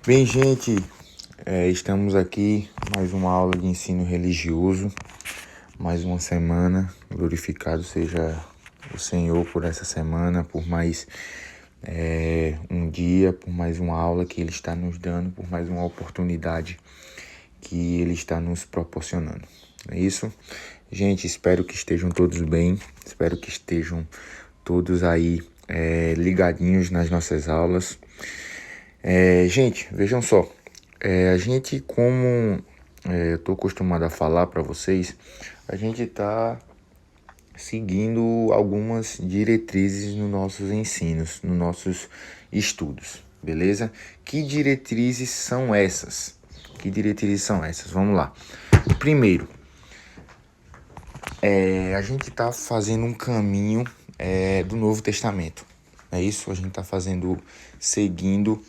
Bem, gente, estamos aqui mais uma aula de ensino religioso, mais uma semana. Glorificado seja o Senhor por essa semana, por mais um dia, por mais uma aula que Ele está nos dando, por mais uma oportunidade que Ele está nos proporcionando. É isso? Gente, espero que estejam todos bem, espero que estejam todos aí ligadinhos nas nossas aulas. Gente, vejam só, a gente, como eu estou acostumado a falar para vocês, a gente está seguindo algumas diretrizes nos nossos ensinos, nos nossos estudos, beleza? Que diretrizes são essas? Vamos lá. Primeiro, a gente está fazendo um caminho do Novo Testamento, é isso? A gente está seguindo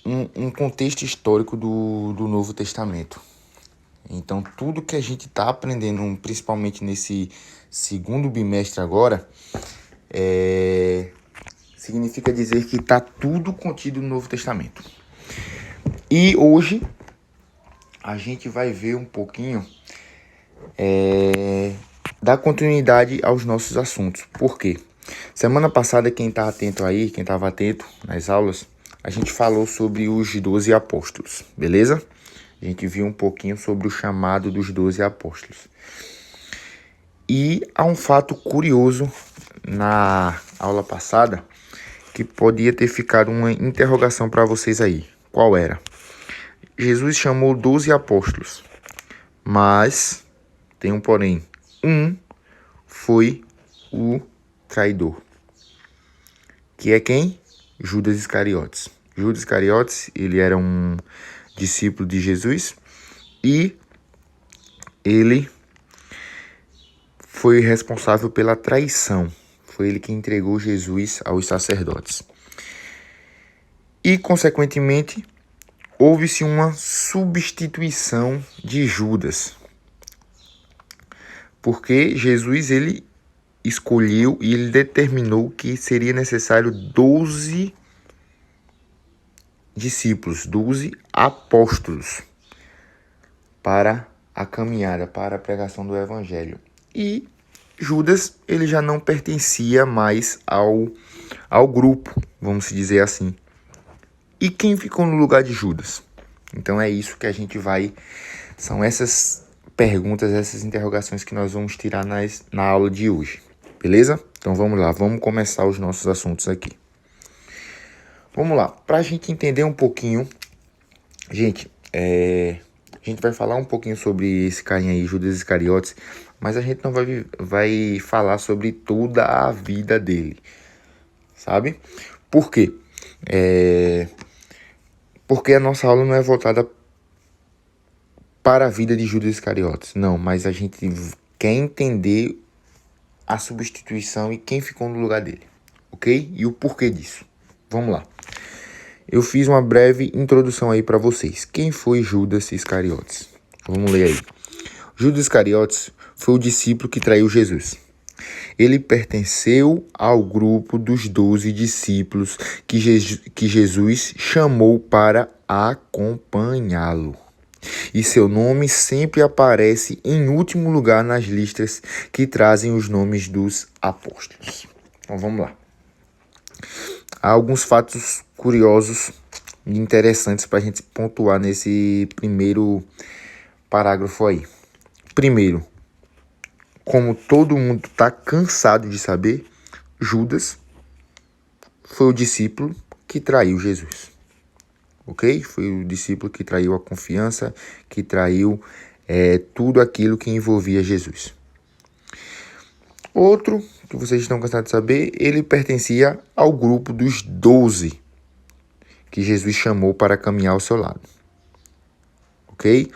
um contexto histórico do Novo Testamento. Então, tudo que a gente está aprendendo, principalmente nesse segundo bimestre agora, significa dizer que está tudo contido no Novo Testamento. E hoje a gente vai ver um pouquinho dar continuidade aos nossos assuntos. Por quê? Semana passada, quem estava atento nas aulas, a gente falou sobre os 12 apóstolos, beleza? A gente viu um pouquinho sobre o chamado dos 12 apóstolos. E há um fato curioso na aula passada que podia ter ficado uma interrogação para vocês aí. Qual era? Jesus chamou 12 apóstolos, mas tem um porém. Um foi o traidor. Que é quem? Judas Iscariotes. Judas Iscariotes, ele era um discípulo de Jesus e ele foi responsável pela traição. Foi ele que entregou Jesus aos sacerdotes. E, consequentemente, houve-se uma substituição de Judas. Porque Jesus, ele escolheu e ele determinou que seria necessário 12 discípulos, 12 apóstolos para a caminhada, para a pregação do evangelho. E Judas, ele já não pertencia mais ao grupo, vamos dizer assim. E quem ficou no lugar de Judas? Então é isso que a gente são essas perguntas, essas interrogações que nós vamos tirar na aula de hoje, beleza? Então vamos lá, vamos começar os nossos assuntos aqui. Vamos lá, para a gente entender um pouquinho, gente, a gente vai falar um pouquinho sobre esse carinha aí, Judas Iscariotes, mas a gente não vai falar sobre toda a vida dele, sabe? Por quê? Porque a nossa aula não é voltada para a vida de Judas Iscariotes, não, mas a gente quer entender a substituição e quem ficou no lugar dele, ok? E o porquê disso. Vamos lá. Eu fiz uma breve introdução aí para vocês. Quem foi Judas Iscariotes? Vamos ler aí. Judas Iscariotes foi o discípulo que traiu Jesus. Ele pertenceu ao grupo dos 12 discípulos que Jesus chamou para acompanhá-lo. E seu nome sempre aparece em último lugar nas listas que trazem os nomes dos apóstolos. Então vamos lá. Há alguns fatos curiosos e interessantes para a gente pontuar nesse primeiro parágrafo aí. Primeiro, como todo mundo está cansado de saber, Judas foi o discípulo que traiu Jesus. Ok? Foi o discípulo que traiu a confiança, que traiu tudo aquilo que envolvia Jesus. Outro, que vocês estão cansados de saber, ele pertencia ao grupo dos 12 que Jesus chamou para caminhar ao seu lado. Ok?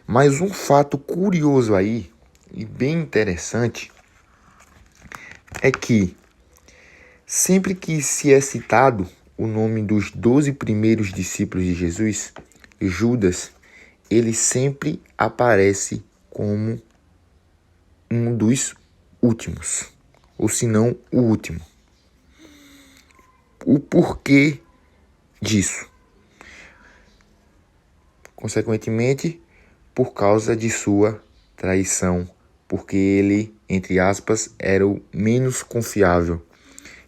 Mas um fato curioso aí, e bem interessante, é que sempre que se é citado o nome dos 12 primeiros discípulos de Jesus, Judas, ele sempre aparece como um dos últimos, ou se não o último. O porquê disso. Consequentemente, por causa de sua traição, porque ele, entre aspas, era o menos confiável.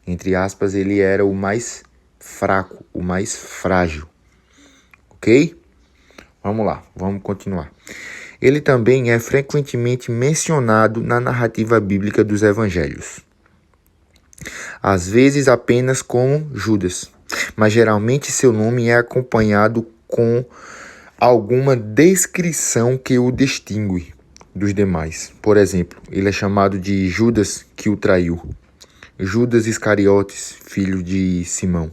Entre aspas, ele era o mais fraco, o mais frágil. Ok? Vamos lá, vamos continuar. Ele também é frequentemente mencionado na narrativa bíblica dos evangelhos. Às vezes apenas como Judas, mas geralmente seu nome é acompanhado com alguma descrição que o distingue dos demais. Por exemplo, ele é chamado de Judas que o traiu. Judas Iscariotes, filho de Simão.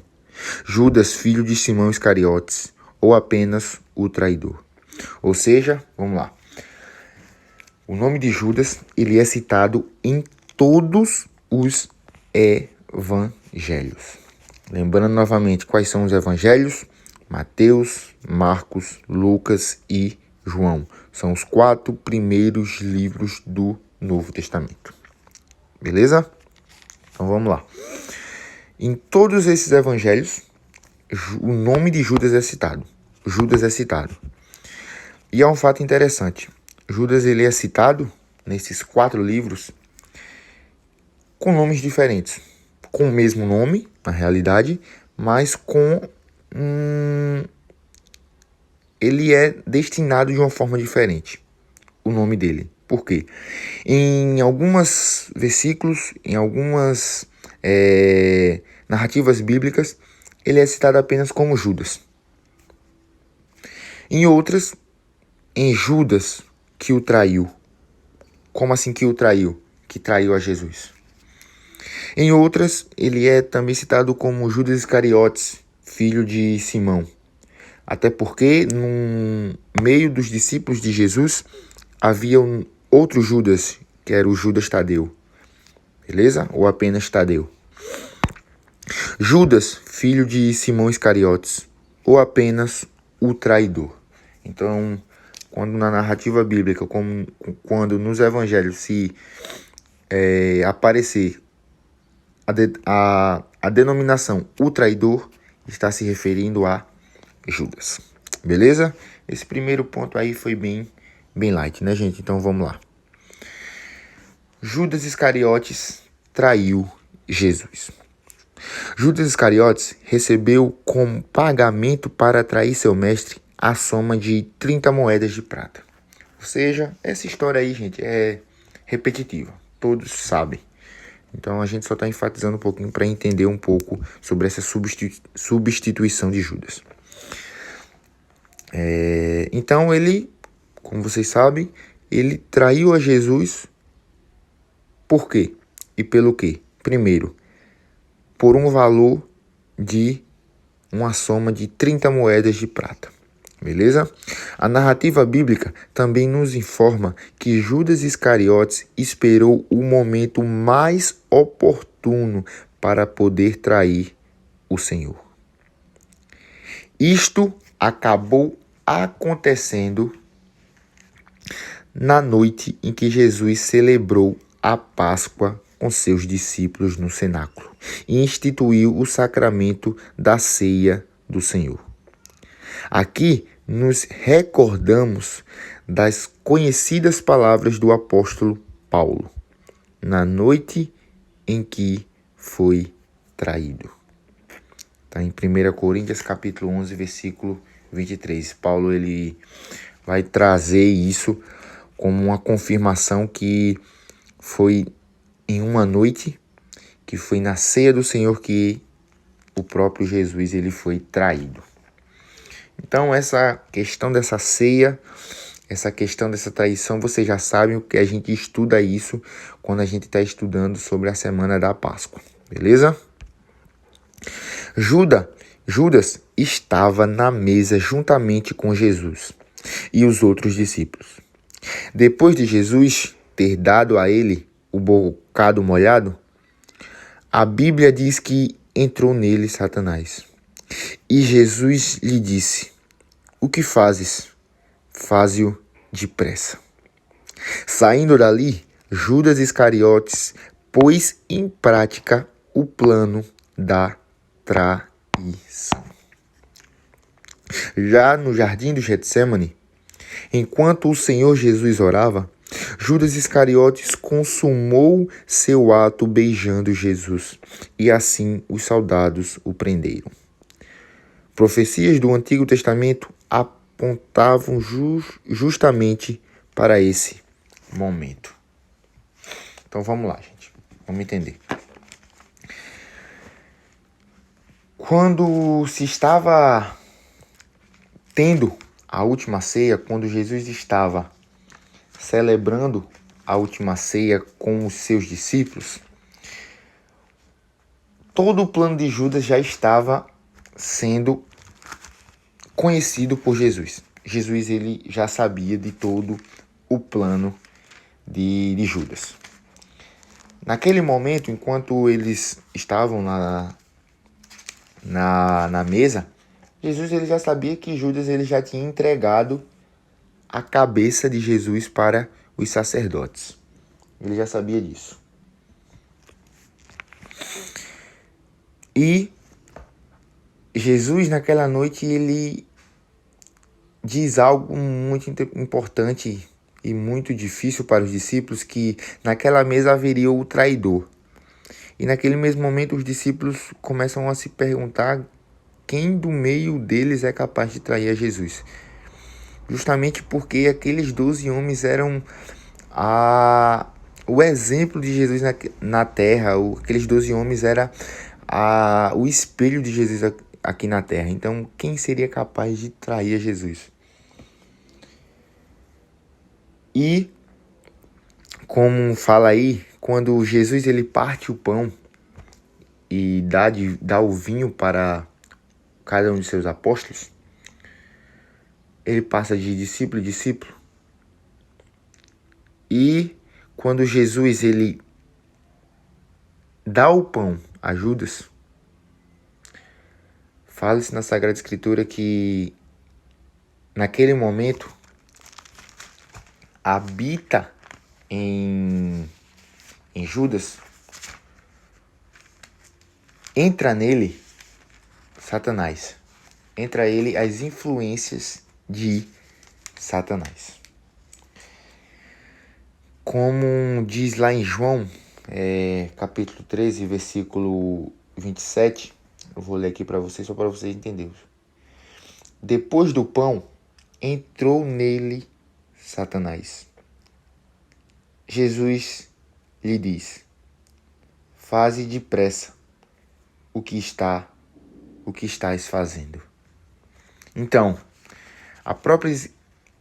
Judas, filho de Simão Iscariotes, ou apenas o traidor. Ou seja, vamos lá. O nome de Judas, ele é citado em todos os evangelhos. Lembrando novamente quais são os evangelhos: Mateus, Marcos, Lucas e João. São os 4 primeiros livros do Novo Testamento. Beleza? Então vamos lá. Em todos esses evangelhos, o nome de Judas é citado. Judas é citado. E é um fato interessante. Judas, ele é citado nesses 4 livros com nomes diferentes. Com o mesmo nome, na realidade, mas com ele é destinado de uma forma diferente, o nome dele. Por quê? Em alguns versículos, em algumas narrativas bíblicas, ele é citado apenas como Judas. Em outras, em Judas que o traiu. Como assim que o traiu? Que traiu a Jesus. Em outras, ele é também citado como Judas Iscariotes, filho de Simão. Até porque, no meio dos discípulos de Jesus, havia outro Judas, que era o Judas Tadeu. Beleza? Ou apenas Tadeu. Judas, filho de Simão Iscariotes, ou apenas o traidor. Então, quando na narrativa bíblica, quando nos evangelhos se aparecer a denominação o traidor, está se referindo a Judas. Beleza? Esse primeiro ponto aí foi bem light, né, gente? Então vamos lá. Judas Iscariotes traiu Jesus. Judas Iscariotes recebeu como pagamento para trair seu mestre a soma de 30 moedas de prata. Ou seja, essa história aí, gente, é repetitiva. Todos sabem. Então a gente só está enfatizando um pouquinho para entender um pouco sobre essa substituição de Judas. Então ele, como vocês sabem, ele traiu a Jesus. Por quê? E pelo quê? Primeiro, por um valor de uma soma de 30 moedas de prata. Beleza? A narrativa bíblica também nos informa que Judas Iscariotes esperou o momento mais oportuno para poder trair o Senhor. Isto acabou acontecendo na noite em que Jesus celebrou a Páscoa com seus discípulos no cenáculo e instituiu o sacramento da ceia do Senhor. Aqui nos recordamos das conhecidas palavras do apóstolo Paulo, na noite em que foi traído. Está em 1 Coríntios capítulo 11, versículo 23. Paulo ele vai trazer isso como uma confirmação que foi em uma noite, que foi na ceia do Senhor que o próprio Jesus ele foi traído. Então essa questão dessa ceia, essa questão dessa traição, vocês já sabem que a gente estuda isso quando a gente está estudando sobre a semana da Páscoa, beleza? Judas estava na mesa juntamente com Jesus e os outros discípulos. Depois de Jesus ter dado a ele o bocado molhado, a Bíblia diz que entrou nele Satanás. E Jesus lhe disse: "O que fazes? Faze-o depressa." Saindo dali, Judas Iscariotes pôs em prática o plano da traição. Já no jardim do Getsêmani, enquanto o Senhor Jesus orava, Judas Iscariotes consumou seu ato beijando Jesus, e assim os soldados o prenderam. Profecias do Antigo Testamento apontavam justamente para esse momento. Então vamos lá, gente. Vamos entender. Quando se estava tendo a última ceia, quando Jesus estava celebrando a última ceia com os seus discípulos, todo o plano de Judas já estava sendo conhecido por Jesus. Jesus ele já sabia de todo o plano de Judas. Naquele momento, enquanto eles estavam na mesa, Jesus ele já sabia que Judas ele já tinha entregado a cabeça de Jesus para os sacerdotes. Ele já sabia disso. E Jesus, naquela noite, ele diz algo muito importante e muito difícil para os discípulos, que naquela mesa haveria o traidor. E naquele mesmo momento os discípulos começam a se perguntar quem do meio deles é capaz de trair a Jesus. Justamente porque aqueles 12 homens eram o exemplo de Jesus na terra. Aqueles 12 homens eram o espelho de Jesus aqui na terra. Então, quem seria capaz de trair a Jesus? E, como fala aí, quando Jesus ele parte o pão e dá o vinho para cada um de seus apóstolos, ele passa de discípulo em discípulo. E quando Jesus ele dá o pão a Judas, fala-se na Sagrada Escritura que naquele momento habita em Judas, entra nele Satanás, entra ele as influências de Satanás. Como diz lá em João, capítulo 13, versículo 27, eu vou ler aqui para vocês, só para vocês entenderem. Depois do pão, entrou nele Satanás. Jesus lhe diz: faze depressa o que estás fazendo. Então, a própria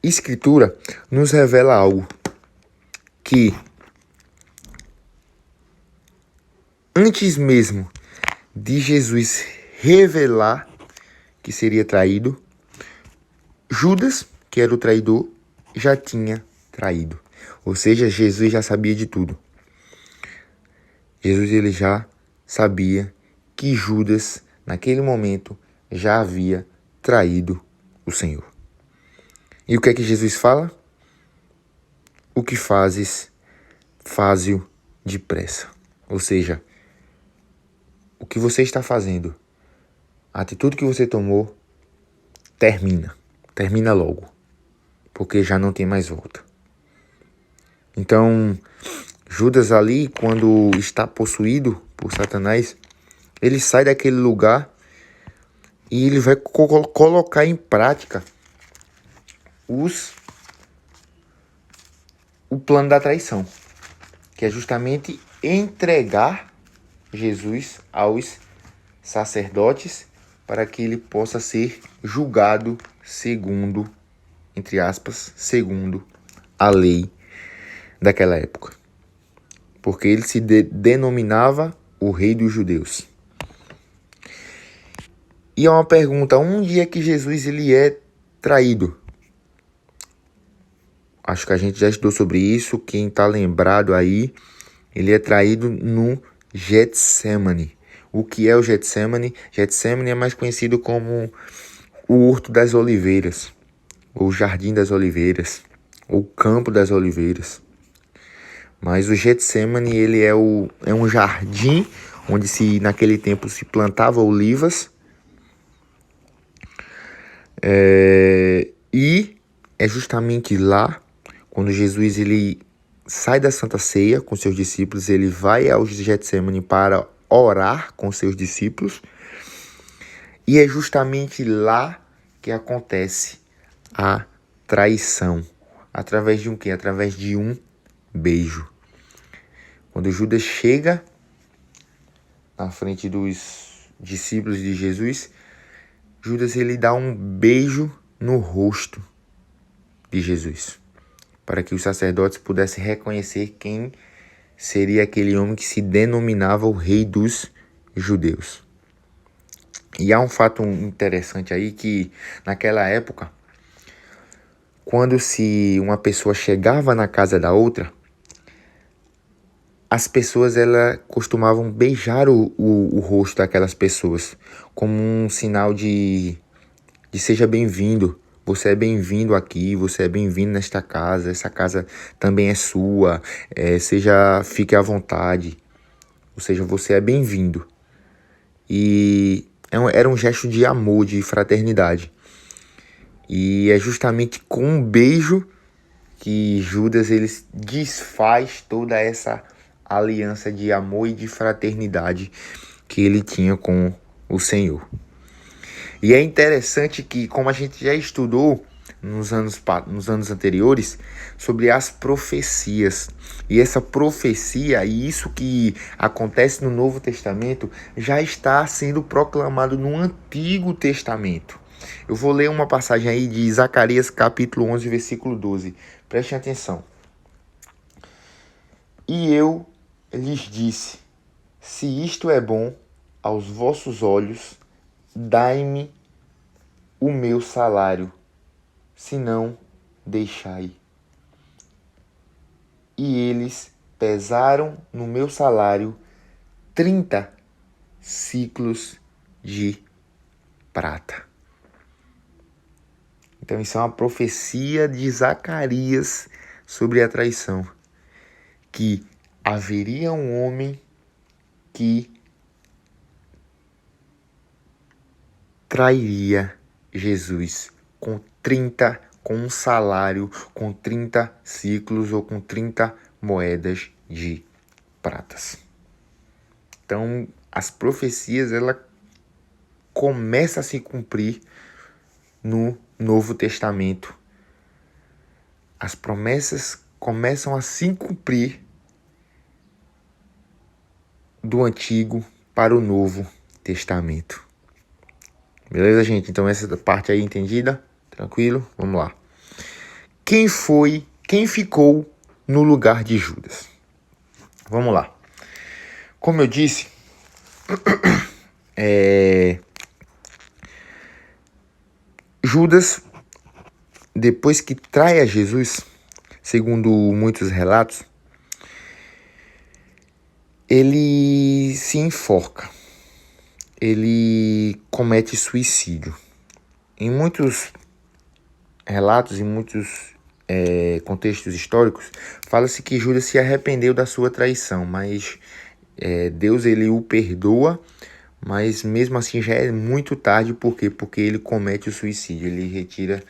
Escritura nos revela algo que antes mesmo de Jesus revelar que seria traído, Judas, que era o traidor, já tinha traído. Ou seja, Jesus já sabia de tudo. Jesus ele já sabia que Judas, naquele momento, já havia traído o Senhor. E o que é que Jesus fala? O que fazes, faze-o depressa. Ou seja, o que você está fazendo, a atitude que você tomou, termina logo, porque já não tem mais volta. Então, Judas ali, quando está possuído por Satanás, ele sai daquele lugar e ele vai colocar em prática o plano da traição, que é justamente entregar Jesus aos sacerdotes para que ele possa ser julgado segundo, entre aspas, segundo a lei daquela época. Porque ele se denominava o rei dos judeus. E é uma pergunta, onde é que Jesus ele é traído? Acho que a gente já estudou sobre isso. Quem está lembrado aí, ele é traído no Getsêmani. O que é o Getsêmani? Getsêmani é mais conhecido como o Horto das Oliveiras, ou Jardim das Oliveiras, ou Campo das Oliveiras. Mas o Getsêmani ele é um jardim onde naquele tempo se plantava olivas. E é justamente lá, quando Jesus ele sai da Santa Ceia com seus discípulos, ele vai ao Getsemane para orar com seus discípulos, e é justamente lá que acontece a traição. Através de um quê? Através de um beijo. Quando Judas chega na frente dos discípulos de Jesus, Judas ele dá um beijo no rosto de Jesus, para que os sacerdotes pudessem reconhecer quem seria aquele homem que se denominava o rei dos judeus. E há um fato interessante aí que, naquela época, quando uma pessoa chegava na casa da outra, as pessoas costumavam beijar o rosto daquelas pessoas como um sinal de seja bem-vindo. Você é bem-vindo aqui, você é bem-vindo nesta casa, essa casa também é sua, fique à vontade. Ou seja, você é bem-vindo. E era um gesto de amor, de fraternidade. E é justamente com um beijo que Judas ele desfaz toda essa aliança de amor e de fraternidade que ele tinha com o Senhor. E é interessante que, como a gente já estudou nos anos anteriores, sobre as profecias. E essa profecia, e isso que acontece no Novo Testamento, já está sendo proclamado no Antigo Testamento. Eu vou ler uma passagem aí de Zacarias capítulo 11, versículo 12. Prestem atenção. E eu lhes disse, se isto é bom aos vossos olhos, dai-me o meu salário, se não, deixai. E eles pesaram no meu salário 30 ciclos de prata. Então isso é uma profecia de Zacarias sobre a traição. Que haveria um homem que trairia Jesus com um salário, com 30 ciclos ou com 30 moedas de pratas. Então, as profecias, ela começa a se cumprir no Novo Testamento. As promessas começam a se cumprir do Antigo para o Novo Testamento. Beleza, gente? Então essa parte aí entendida? Tranquilo? Vamos lá. Quem ficou no lugar de Judas? Vamos lá. Como eu disse, Judas, depois que trai a Jesus, segundo muitos relatos, ele se enforca. Ele comete suicídio. Em muitos relatos, em muitos contextos históricos, fala-se que Judas se arrependeu da sua traição, mas Deus ele o perdoa, mas mesmo assim já é muito tarde. Por quê? Porque ele comete o suicídio, ele retira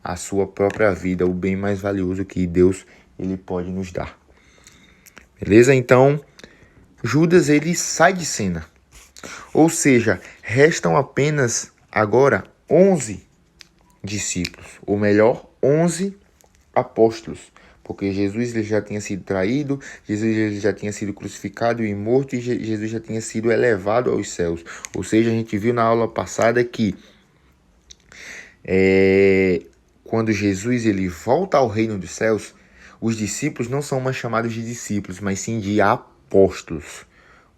a sua própria vida, o bem mais valioso que Deus ele pode nos dar. Beleza? Então, Judas ele sai de cena. Ou seja, restam apenas agora 11 discípulos, ou melhor, 11 apóstolos, porque Jesus ele já tinha sido traído, Jesus ele já tinha sido crucificado e morto, e Jesus já tinha sido elevado aos céus. Ou seja, a gente viu na aula passada que quando Jesus ele volta ao reino dos céus, os discípulos não são mais chamados de discípulos, mas sim de apóstolos.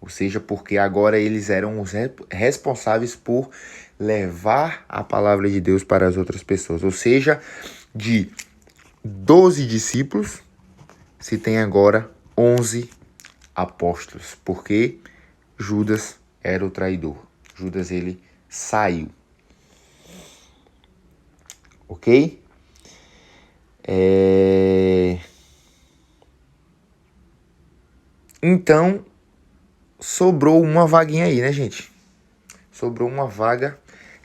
Ou seja, porque agora eles eram os responsáveis por levar a palavra de Deus para as outras pessoas. Ou seja, de 12 discípulos, se tem agora 11 apóstolos. Porque Judas era o traidor. Judas, ele saiu. Ok? Então, sobrou uma vaguinha aí, né, gente? Sobrou uma vaga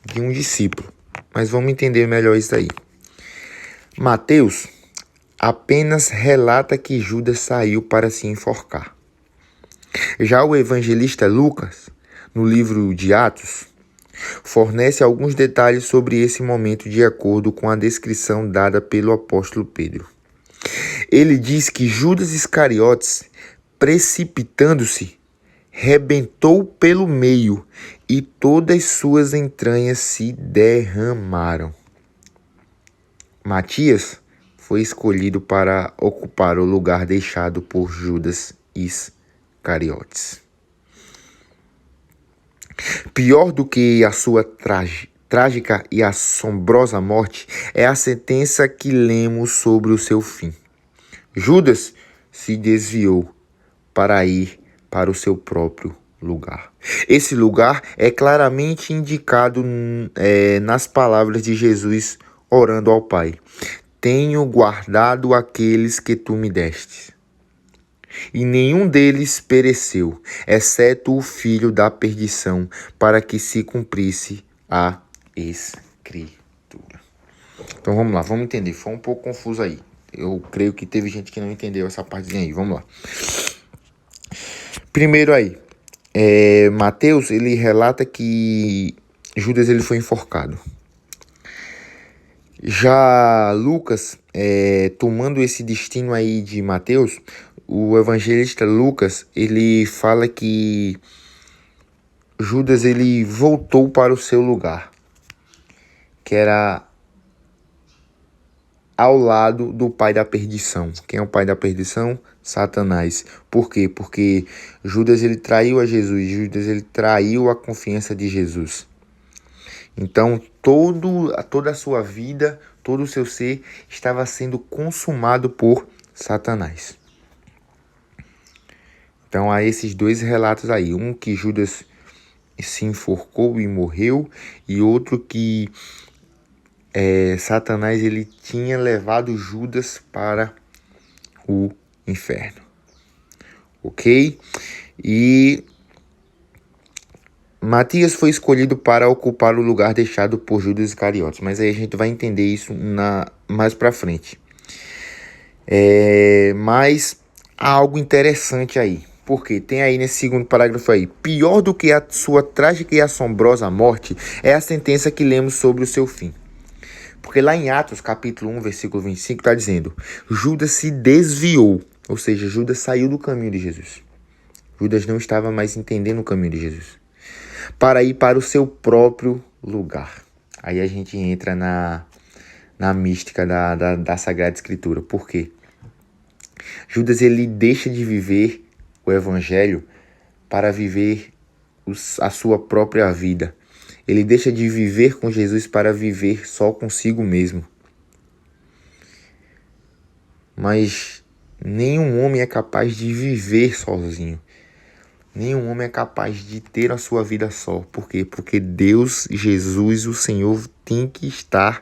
de um discípulo. mas vamos entender melhor isso aí. Mateus apenas relata que Judas saiu para se enforcar. Já o evangelista Lucas, no livro de Atos, fornece alguns detalhes sobre esse momento de acordo com a descrição dada pelo apóstolo Pedro. Ele diz que Judas Iscariotes, precipitando-se, rebentou pelo meio e todas suas entranhas se derramaram. Matias foi escolhido para ocupar o lugar deixado por Judas Iscariotes. Pior do que a sua trágica e assombrosa morte é a sentença que lemos sobre o seu fim. Judas se desviou para ir para o seu próprio lugar. Esse lugar é claramente indicado nas palavras de Jesus orando ao Pai. Tenho guardado aqueles que tu me destes, e nenhum deles pereceu, exceto o filho da perdição, para que se cumprisse a Escritura. Então vamos lá, vamos entender. Foi um pouco confuso aí. Eu creio que teve gente que não entendeu essa partezinha aí. Vamos lá. Primeiro aí, Mateus, ele relata que Judas ele foi enforcado. Já Lucas, tomando esse destino aí de Mateus, o evangelista Lucas, ele fala que Judas ele voltou para o seu lugar, que era ao lado do pai da perdição. Quem é o pai da perdição? Satanás. Por quê? Porque Judas ele traiu a Jesus, Judas ele traiu a confiança de Jesus. Então toda a sua vida, todo o seu ser estava sendo consumado por Satanás. Então há esses dois relatos aí, um que Judas se enforcou e morreu, e outro que Satanás ele tinha levado Judas para o inferno. Ok? E Matias foi escolhido para ocupar o lugar deixado por Judas Iscariotes, mas aí a gente vai entender isso mais para frente. Mas há algo interessante aí, porque tem aí nesse segundo parágrafo aí: pior do que a sua trágica e assombrosa morte é a sentença que lemos sobre o seu fim. Porque lá em Atos, capítulo 1, versículo 25, está dizendo: Judas se desviou, ou seja, Judas saiu do caminho de Jesus. Judas não estava mais entendendo o caminho de Jesus, para ir para o seu próprio lugar. Aí a gente entra na mística da Sagrada Escritura. Por quê? Judas ele deixa de viver o evangelho para viver a sua própria vida. Ele deixa de viver com Jesus para viver só consigo mesmo. Mas nenhum homem é capaz de viver sozinho. Nenhum homem é capaz de ter a sua vida só. Por quê? Porque Deus, Jesus, o Senhor, tem que estar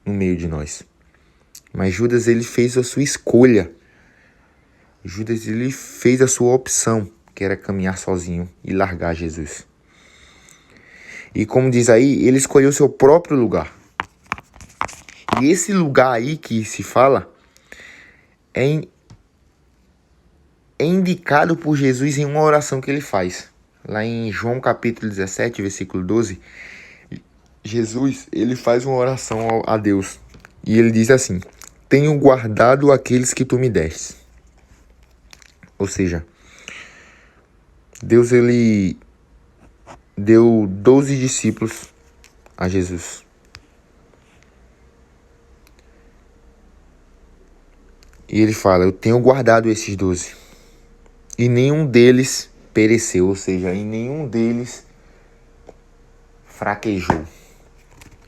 no meio de nós. Mas Judas ele fez a sua escolha. Judas ele fez a sua opção, que era caminhar sozinho e largar Jesus. E como diz aí, ele escolheu o seu próprio lugar. E esse lugar aí que se fala é indicado por Jesus em uma oração que ele faz. Lá em João capítulo 17, versículo 12, Jesus ele faz uma oração a Deus. E ele diz assim: tenho guardado aqueles que tu me deste. Ou seja, Deus ele deu 12 discípulos a Jesus. E ele fala: eu tenho guardado esses 12. E nenhum deles pereceu, ou seja, e nenhum deles fraquejou.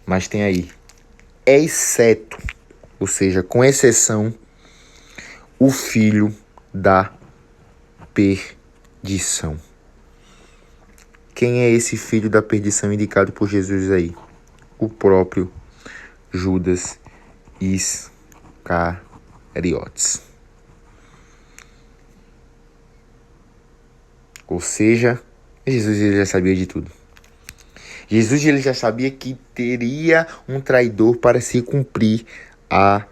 Mas tem aí, exceto, ou seja, com exceção, o filho da perdição. Quem é esse filho da perdição indicado por Jesus aí? O próprio Judas Iscariotes. Ou seja, Jesus ele já sabia de tudo. Jesus ele já sabia que teria um traidor para se cumprir as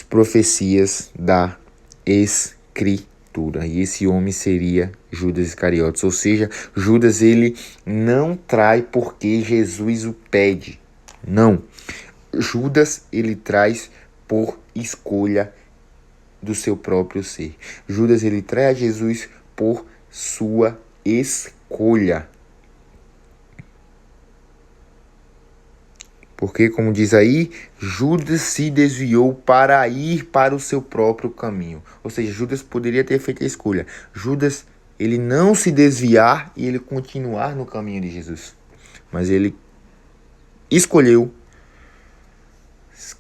profecias da Escritura. E esse homem seria Judas Iscariotes. Ou seja, Judas ele não trai porque Jesus o pede. Não. Judas ele traz por escolha do seu próprio ser. Judas ele trai a Jesus por sua escolha. Porque, como diz aí, Judas se desviou para ir para o seu próprio caminho. Ou seja, Judas poderia ter feito a escolha. Judas, ele não se desviar e ele continuar no caminho de Jesus. Mas ele escolheu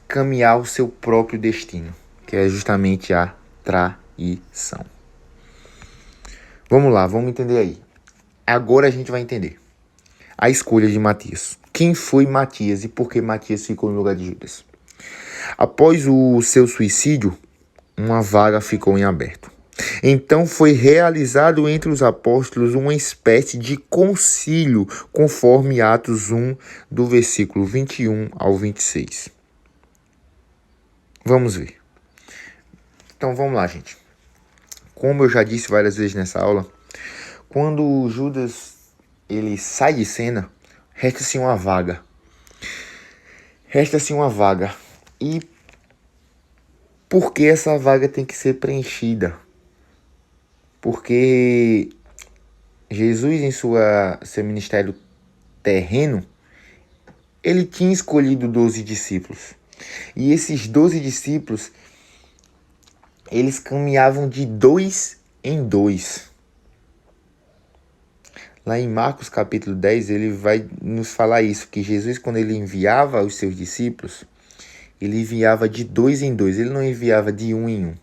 caminhar o seu próprio destino, que é justamente a traição. Vamos lá, vamos entender aí. Agora a gente vai entender a escolha de Matias. Quem foi Matias e por que Matias ficou no lugar de Judas? Após o seu suicídio, uma vaga ficou em aberto. Então foi realizado entre os apóstolos uma espécie de concílio, conforme Atos 1, do versículo 21 ao 26. Vamos ver. Então vamos lá, gente. Como eu já disse várias vezes nessa aula, quando Judas ele sai de cena, resta-se uma vaga. Resta-se uma vaga. E por que essa vaga tem que ser preenchida? Porque Jesus, em seu ministério terreno, ele tinha escolhido 12 discípulos. E esses 12 discípulos, eles caminhavam de 2 em 2. Lá em Marcos capítulo 10, ele vai nos falar isso, que Jesus, quando ele enviava os seus discípulos, ele enviava de 2 em 2, ele não enviava de 1 em 1.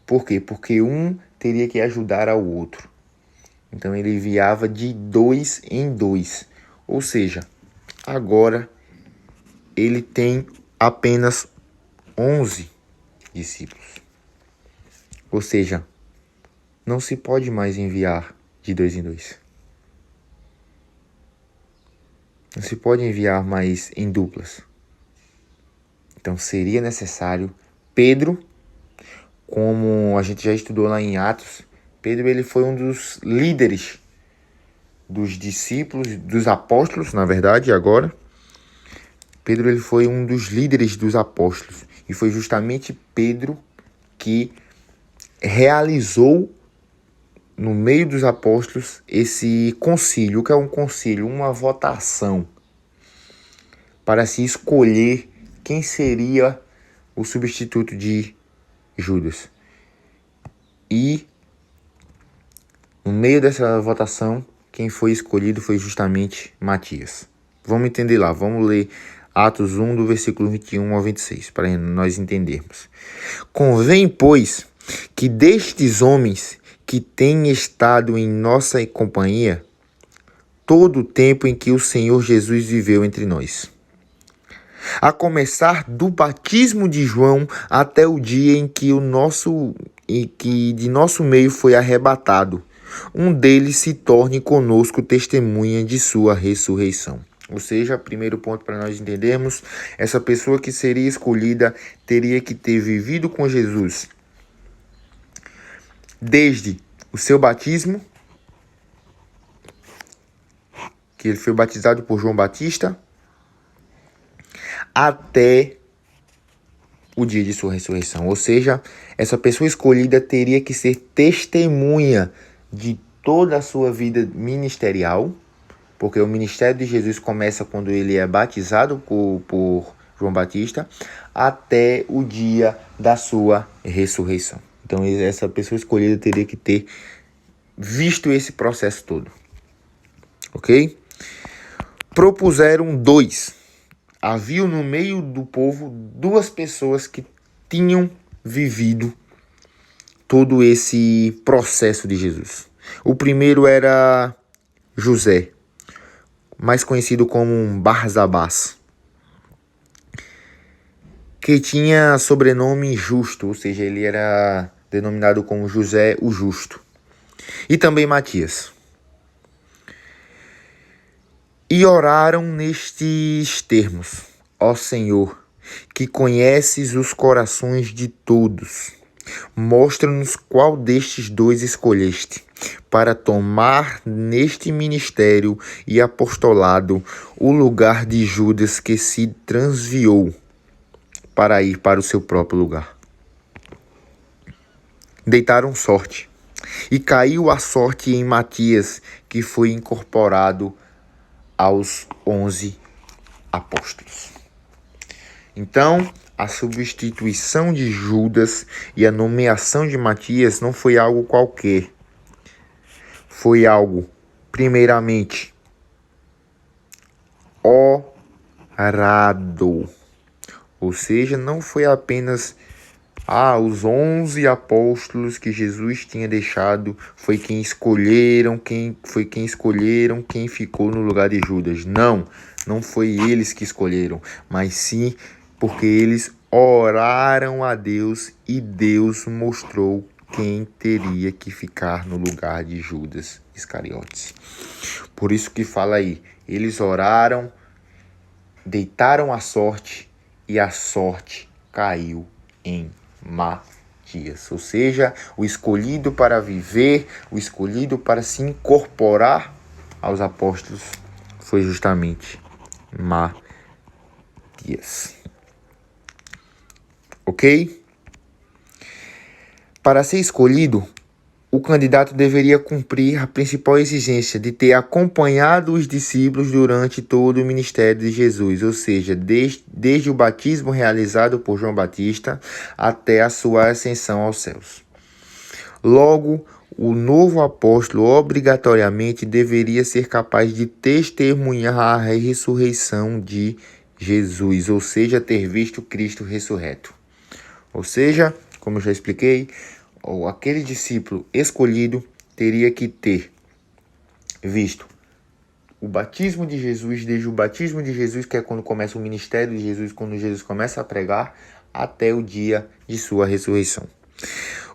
Por quê? Porque um teria que ajudar ao outro. Então ele enviava de 2 em 2. Ou seja, agora ele tem apenas 11 discípulos. Ou seja, não se pode mais enviar de 2 em 2. Não se pode enviar mais em duplas. Então seria necessário Pedro, como a gente já estudou lá em Atos, Pedro ele foi um dos líderes dos discípulos, dos apóstolos, na verdade, agora. Pedro ele foi um dos líderes dos apóstolos. E foi justamente Pedro que realizou no meio dos apóstolos esse concílio. O que é um concílio? Uma votação para se escolher quem seria o substituto de Judas. E no meio dessa votação, quem foi escolhido foi justamente Matias. Vamos entender lá, vamos ler Atos 1, do versículo 21 ao 26, para nós entendermos. Convém, pois, que destes homens que têm estado em nossa companhia todo o tempo em que o Senhor Jesus viveu entre nós, a começar do batismo de João até o dia em que de nosso meio foi arrebatado, um deles se torne conosco testemunha de sua ressurreição. Ou seja, primeiro ponto para nós entendermos, essa pessoa que seria escolhida teria que ter vivido com Jesus desde o seu batismo, que ele foi batizado por João Batista, até o dia de sua ressurreição. Ou seja, essa pessoa escolhida teria que ser testemunha de toda a sua vida ministerial, porque o ministério de Jesus começa quando ele é batizado por João Batista, até o dia da sua ressurreição. Então essa pessoa escolhida teria que ter visto esse processo todo. Ok? Propuseram 2. Havia no meio do povo 2 pessoas que tinham vivido todo esse processo de Jesus. O primeiro era José, mais conhecido como Barsabás, que tinha sobrenome Justo, ou seja, ele era denominado como José o Justo. E também Matias. E oraram nestes termos: Ó Senhor, que conheces os corações de todos, mostra-nos qual destes dois escolheste, para tomar neste ministério e apostolado o lugar de Judas, que se transviou para ir para o seu próprio lugar. Deitaram sorte, e caiu a sorte em Matias, que foi incorporado aos 11 apóstolos. Então, a substituição de Judas e a nomeação de Matias não foi algo qualquer. Foi algo, primeiramente, orado. Ou seja, não foi apenas os 11 apóstolos que Jesus tinha deixado, foi quem escolheram, quem ficou no lugar de Judas. Não foi eles que escolheram, mas sim porque eles oraram a Deus e Deus mostrou quem teria que ficar no lugar de Judas Iscariotes. Por isso que fala aí, eles oraram, deitaram a sorte e a sorte caiu em Matias. Ou seja, o escolhido para viver, o escolhido para se incorporar aos apóstolos foi justamente Matias. Ok? Para ser escolhido, o candidato deveria cumprir a principal exigência de ter acompanhado os discípulos durante todo o ministério de Jesus, ou seja, desde o batismo realizado por João Batista até a sua ascensão aos céus. Logo, o novo apóstolo obrigatoriamente deveria ser capaz de testemunhar a ressurreição de Jesus, ou seja, ter visto Cristo ressurreto. Ou seja, como eu já expliquei, aquele discípulo escolhido teria que ter visto o batismo de Jesus, desde o batismo de Jesus, que é quando começa o ministério de Jesus, quando Jesus começa a pregar, até o dia de sua ressurreição.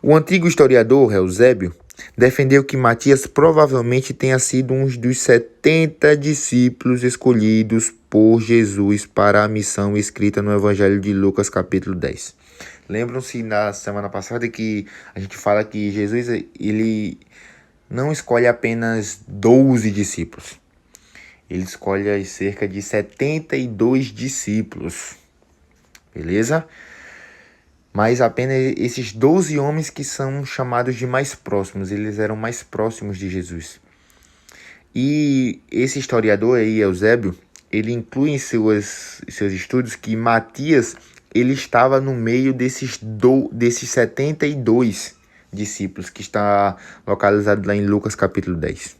O antigo historiador Eusébio defendeu que Matias provavelmente tenha sido um dos 70 discípulos escolhidos por Jesus para a missão escrita no Evangelho de Lucas, capítulo 10. Lembram-se na semana passada que a gente fala que Jesus ele não escolhe apenas 12 discípulos. Ele escolhe cerca de 72 discípulos. Beleza? Mas apenas esses 12 homens que são chamados de mais próximos. Eles eram mais próximos de Jesus. E esse historiador aí, Eusébio, ele inclui em seus estudos que Matias ele estava no meio desses 72 discípulos, que está localizado lá em Lucas capítulo 10.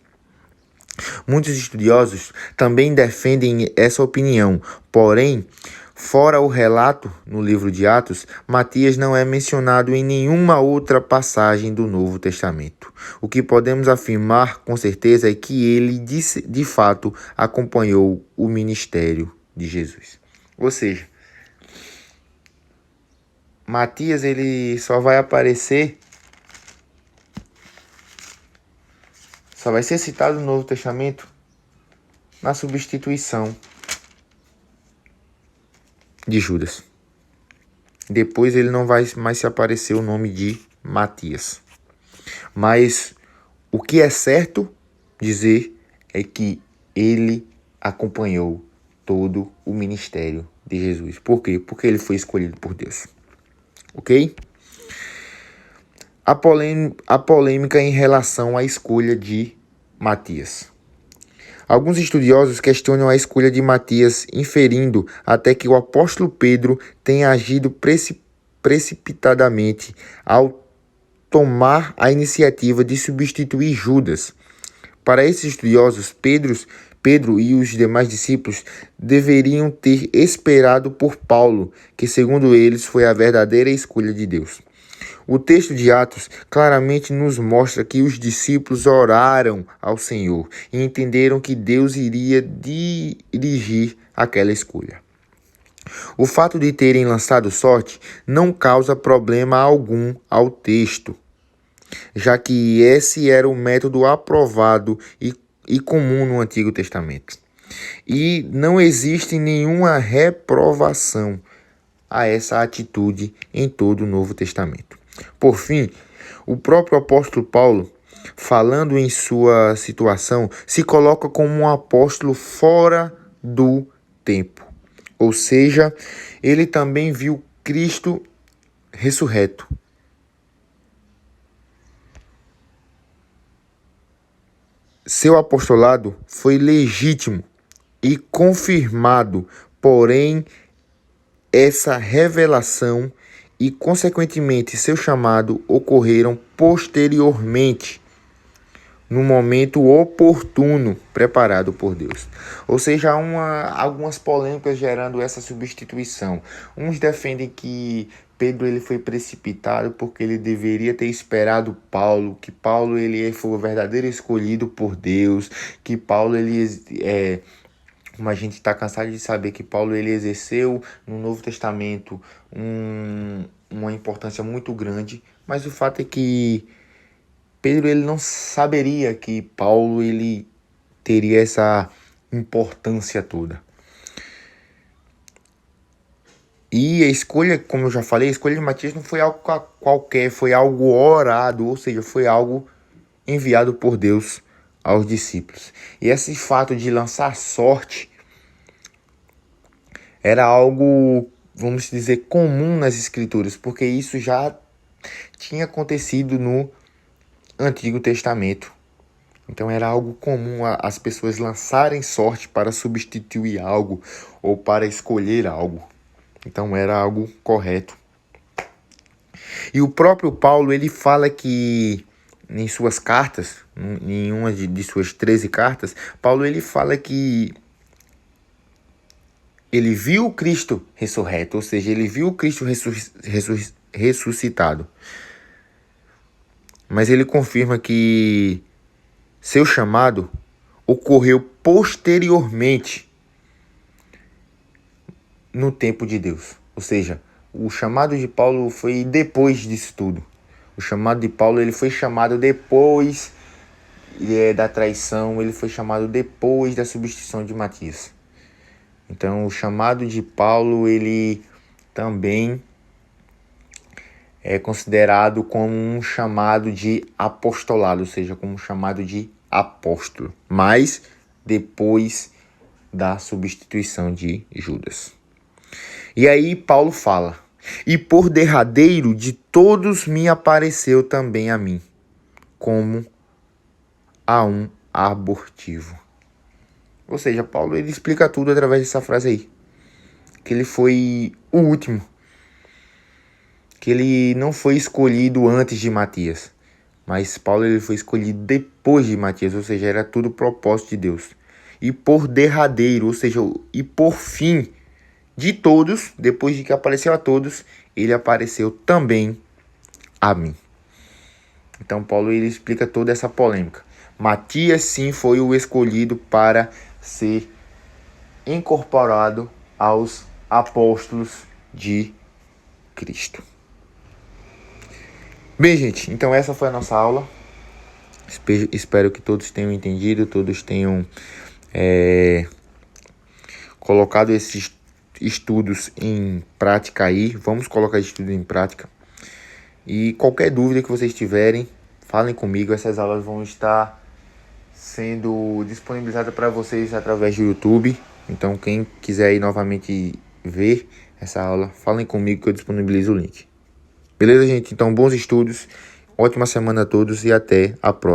Muitos estudiosos também defendem essa opinião, porém, fora o relato no livro de Atos, Matias não é mencionado em nenhuma outra passagem do Novo Testamento. O que podemos afirmar com certeza é que ele, de fato, acompanhou o ministério de Jesus. Ou seja, Matias ele só vai ser citado no Novo Testamento na substituição de Judas. Depois ele não vai mais se aparecer o nome de Matias. Mas o que é certo dizer é que ele acompanhou todo o ministério de Jesus. Por quê? Porque ele foi escolhido por Deus. Ok? A polêmica em relação à escolha de Matias. Alguns estudiosos questionam a escolha de Matias, inferindo até que o apóstolo Pedro tenha agido precipitadamente ao tomar a iniciativa de substituir Judas. Para esses estudiosos, Pedro e os demais discípulos deveriam ter esperado por Paulo, que segundo eles foi a verdadeira escolha de Deus. O texto de Atos claramente nos mostra que os discípulos oraram ao Senhor e entenderam que Deus iria dirigir aquela escolha. O fato de terem lançado sorte não causa problema algum ao texto, já que esse era o método aprovado e comum no Antigo Testamento. E não existe nenhuma reprovação a essa atitude em todo o Novo Testamento. Por fim, o próprio apóstolo Paulo, falando em sua situação, se coloca como um apóstolo fora do tempo. Ou seja, ele também viu Cristo ressurreto. Seu apostolado foi legítimo e confirmado, porém, essa revelação e, consequentemente, seu chamado ocorreram posteriormente, no momento oportuno preparado por Deus. Ou seja, há algumas polêmicas gerando essa substituição. Uns defendem que Pedro ele foi precipitado porque ele deveria ter esperado Paulo, que Paulo ele foi o verdadeiro escolhido por Deus, que Paulo como a gente está cansado de saber que Paulo ele exerceu no Novo Testamento uma importância muito grande, mas o fato é que Pedro ele não saberia que Paulo ele teria essa importância toda. E a escolha, como eu já falei, a escolha de Matias não foi algo qualquer, foi algo orado, ou seja, foi algo enviado por Deus aos discípulos. E esse fato de lançar sorte era algo, vamos dizer, comum nas Escrituras, porque isso já tinha acontecido no Antigo Testamento. Então era algo comum as pessoas lançarem sorte para substituir algo ou para escolher algo. Então era algo correto. E o próprio Paulo, ele fala que em suas cartas, em uma de suas 13 cartas, Paulo ele fala que ele viu Cristo ressurreto, ou seja, ele viu Cristo ressuscitado. Mas ele confirma que seu chamado ocorreu posteriormente no tempo de Deus. Ou seja, o chamado de Paulo foi depois disso tudo. O chamado de Paulo ele foi chamado depois da traição, ele foi chamado depois da substituição de Matias. Então, o chamado de Paulo ele também é considerado como um chamado de apostolado, ou seja, como um chamado de apóstolo, mas depois da substituição de Judas. E aí Paulo fala: e por derradeiro de todos me apareceu também a mim, como a um abortivo. Ou seja, Paulo ele explica tudo através dessa frase aí, que ele foi o último, que ele não foi escolhido antes de Matias, mas Paulo ele foi escolhido depois de Matias, ou seja, era tudo propósito de Deus. E por derradeiro, ou seja, e por fim de todos, depois de que apareceu a todos, ele apareceu também a mim. Então Paulo ele explica toda essa polêmica. Matias sim foi o escolhido para ser incorporado aos apóstolos de Cristo. Bem, gente, então essa foi a nossa aula. Espero que todos tenham entendido, todos tenham colocado esses estudos em prática aí. Vamos colocar estudo em prática. E qualquer dúvida que vocês tiverem, falem comigo. Essas aulas vão estar sendo disponibilizadas para vocês através do YouTube. Então, quem quiser aí novamente ver essa aula, falem comigo que eu disponibilizo o link. Beleza, gente? Então, bons estudos, ótima semana a todos e até a próxima.